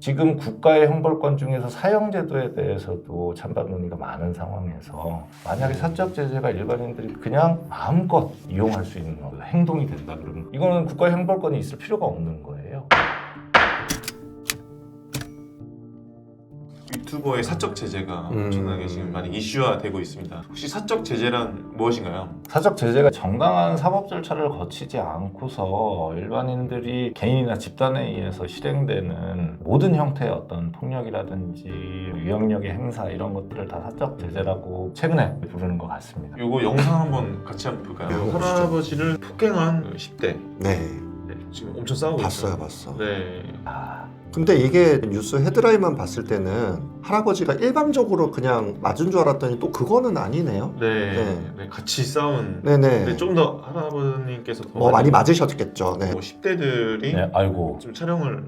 지금 국가의 형벌권 중에서 사형제도에 대해서도 찬반 논의가 많은 상황에서 만약에 사적 제재가 일반인들이 그냥 마음껏 이용할 수 있는 행동이 된다 그러면 이거는 국가의 형벌권이 있을 필요가 없는 거예요. 유튜버의 사적 제재가 엄청나게 지금 많이 이슈화되고 있습니다. 혹시 사적 제재란 무엇인가요? 사적 제재가 정당한 사법 절차를 거치지 않고서 일반인들이 개인이나 집단에 의해서 실행되는 모든 형태의 어떤 폭력이라든지 위협력의 행사 이런 것들을 다 사적 제재라고 최근에 부르는 것 같습니다. 요거 영상 한번 같이 한번 볼까요? 네, 할아버지를 폭행한 10대 네, 지금 엄청 싸우고 있어요. 봤어. 네. 근데 이게 뉴스 헤드라인만 봤을 때는 할아버지가 일방적으로 그냥 맞은 줄 알았더니 또 그거는 아니네요. 네. 같이 싸운. 네네. 근데 좀 더 할아버님께서 더 뭐 많이 맞으셨겠죠. 네. 10대들이 네, 아이고. 좀 촬영을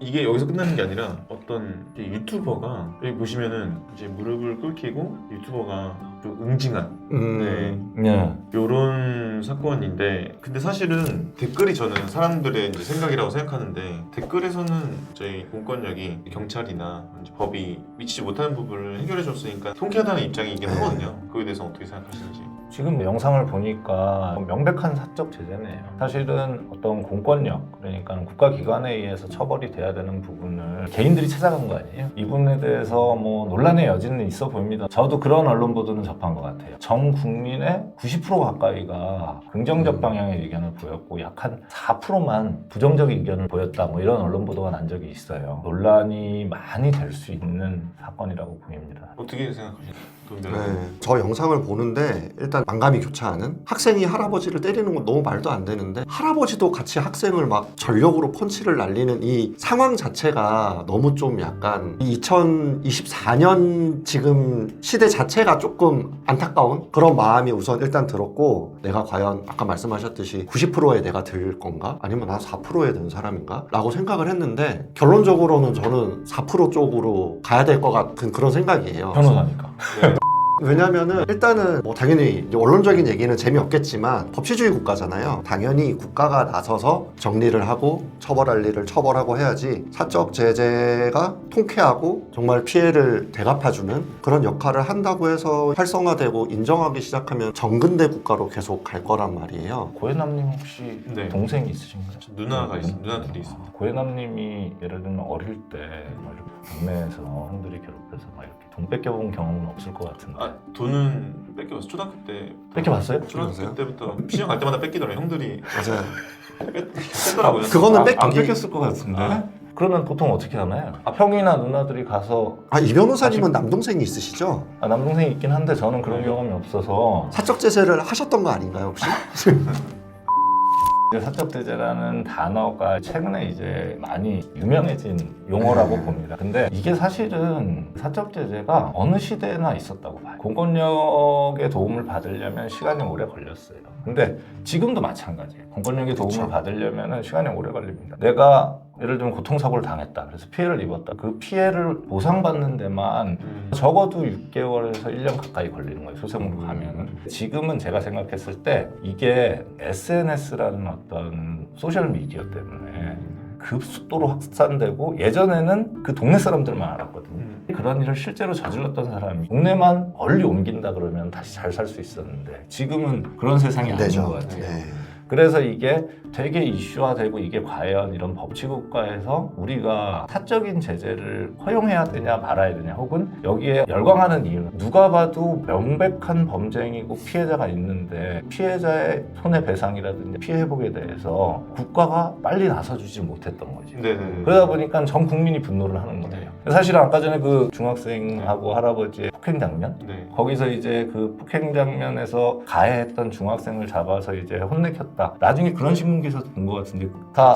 이게 여기서 끝나는 게 아니라 어떤 유튜버가 여기 보시면은 이제 무릎을 꿇히고 유튜버가 좀 응징한 네. 요런 사건인데 근데 사실은 댓글이 저는 사람들의 이제 생각이라고 생각하는데 댓글에서는 저희 공권력이 경찰이나 이제 법이 미치지 못하는 부분을 해결해 줬으니까 통쾌하다는 입장이긴 하거든요. 그거에 대해서 어떻게 생각하시는지. 지금 영상을 보니까 명백한 사적 제재네요. 사실은 어떤 공권력, 그러니까 국가기관에 의해서 처벌이 돼야 되는 부분을 개인들이 찾아간 거 아니에요? 이 부분에 대해서 뭐 논란의 여지는 있어 보입니다. 저도 그런 언론 보도는 접한 것 같아요. 전 국민의 90% 가까이가 긍정적 방향의 의견을 보였고 약 한 4%만 부정적인 의견을 보였다, 뭐 이런 언론 보도가 난 적이 있어요. 논란이 많이 될 수 있는 사건이라고 보입니다. 어떻게 생각하시나요? 네, 저 영상을 보는데 일단 만감이 교차하는 학생이 할아버지를 때리는 건 너무 말도 안 되는데 할아버지도 같이 학생을 막 전력으로 펀치를 날리는 이 상황 자체가 너무 좀 약간 2024년 지금 시대 자체가 조금 안타까운 그런 마음이 우선 일단 들었고 내가 과연 아까 말씀하셨듯이 90%에 내가 들 건가? 아니면 난 4%에 든 사람인가? 라고 생각을 했는데 결론적으로는 저는 4% 쪽으로 가야 될 것 같은 그런 생각이에요. 변호사니까. 왜냐면은 일단은 뭐 당연히 이제 언론적인 얘기는 재미없겠지만 법치주의 국가잖아요. 당연히 국가가 나서서 정리를 하고 처벌할 일을 처벌하고 해야지 사적 제재가 통쾌하고 정말 피해를 대갚아주는 그런 역할을 한다고 해서 활성화되고 인정하기 시작하면 정근대 국가로 계속 갈 거란 말이에요. 고혜남님 혹시 네. 동생이 있으신가요? 누나가 있어요. 누나들이 있습니다. 고혜남님이 예를 들면 어릴 때 막 이렇게 동네에서 형들이 괴롭혀서 막 이렇게 돈 뺏겨본 경험은 없을 것 같은데. 아 돈은 뺏겨봤어. 초등학교 때. 뺏겨봤어요? 초등학교 때부터 시험 갈 때마다 뺏기더라고요. 형들이 맞아요. 뺏더라고요. 그거는 안 뺏겼을 것 같은데. 그러면 보통 어떻게 하나요? 형이나 누나들이 가서 이 변호사님은 남동생이 있으시죠? 남동생이 있긴 한데 저는 그런 경험이 없어서 사적 제재를 하셨던 거 아닌가요 혹시? 사적 제재라는 단어가 최근에 이제 많이 유명해진 용어라고 봅니다. 근데 이게 사실은 사적 제재가 어느 시대나 있었다고 봐요. 공권력의 도움을 받으려면 시간이 오래 걸렸어요. 근데 지금도 마찬가지예요. 공권력의 도움을 받으려면 시간이 오래 걸립니다. 내가 예를 들면 교통사고를 당했다. 그래서 피해를 입었다. 그 피해를 보상받는 데만 적어도 6개월에서 1년 가까이 걸리는 거예요. 소송으로 가면은. 지금은 제가 생각했을 때 이게 SNS라는 어떤 소셜미디어 때문에 급속도로 확산되고 예전에는 그 동네 사람들만 알았거든요. 그런 일을 실제로 저질렀던 사람이 동네만 멀리 옮긴다 그러면 다시 잘 살 수 있었는데 지금은 그런 세상이 아닌 것 같아요. 그래서 이게 되게 이슈화되고 이게 과연 이런 법치국가에서 우리가 사적인 제재를 허용해야 되냐 말아야 되냐 혹은 여기에 열광하는 이유는 누가 봐도 명백한 범죄이고 피해자가 있는데 피해자의 손해배상이라든지 피해 회복에 대해서 국가가 빨리 나서주지 못했던 거지. 네네. 그러다 보니까 전 국민이 분노를 하는 거예요. 사실은 아까 전에 그 중학생하고 할아버지의 폭행 장면? 네. 거기서 이제 그 폭행 장면에서 가해했던 중학생을 잡아서 이제 혼내켰다. 나중에 그런 신문 기사도 본 것 같은데 다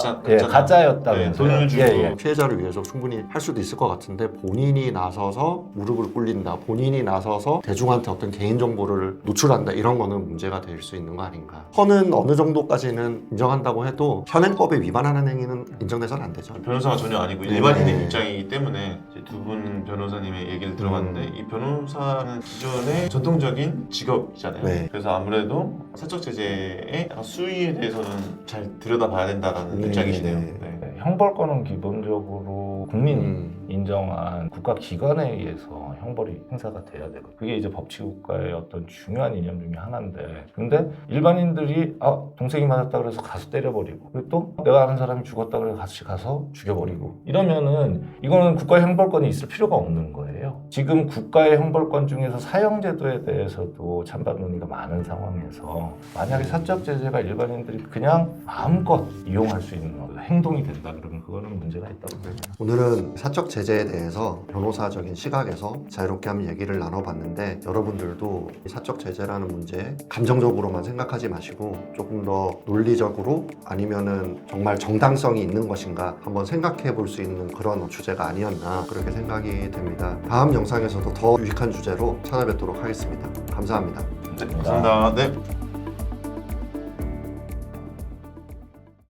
가짜였다면서요. 돈을 주고. 피해자를 위해서 충분히 할 수도 있을 것 같은데 본인이 나서서 무릎을 꿇린다. 본인이 나서서 대중한테 어떤 개인정보를 노출한다. 이런 거는 문제가 될 수 있는 거 아닌가. 허는 어느 정도까지는 인정한다고 해도 현행법에 위반하는 행위는 인정돼서는 안 되죠. 변호사가 전혀 아니고 일반인의 입장이기 때문에 두 분 변호사님의 얘기를 들어봤는데 이 변호사는 기존의 전통적인 직업이잖아요. 네. 그래서 아무래도 사적 제재의 수위에 대해서는 잘 들여다봐야 된다는 입장이시네요. 네. 형벌권은 기본적으로 국민이 음. 인정한 국가기관에 의해서 형벌이 행사가 돼야 되고 그게 이제 법치국가의 어떤 중요한 이념 중에 하나인데 근데 일반인들이 동생이 맞았다 그래서 가서 때려버리고 그리고 또 내가 아는 사람이 죽었다 그래서 같이 가서 죽여버리고 이러면은 이거는 국가의 형벌권이 있을 필요가 없는 거예요. 지금 국가의 형벌권 중에서 사형제도에 대해서도 찬반 논의가 많은 상황에서 만약에 사적 제재가 일반인들이 그냥 마음껏 이용할 수 있는 행동이 된다 그러면 그거는 문제가 있다고 봅니다. 오늘은 사적 제재에 대해서 변호사적인 시각에서 자유롭게 한번 얘기를 나눠봤는데 여러분들도 이 사적 제재라는 문제 감정적으로만 생각하지 마시고 조금 더 논리적으로 아니면은 정말 정당성이 있는 것인가 한번 생각해 볼 수 있는 그런 주제가 아니었나 그렇게 생각이 됩니다. 다음 영상에서도 더 유익한 주제로 찾아뵙도록 하겠습니다. 감사합니다. 감사합니다. 네.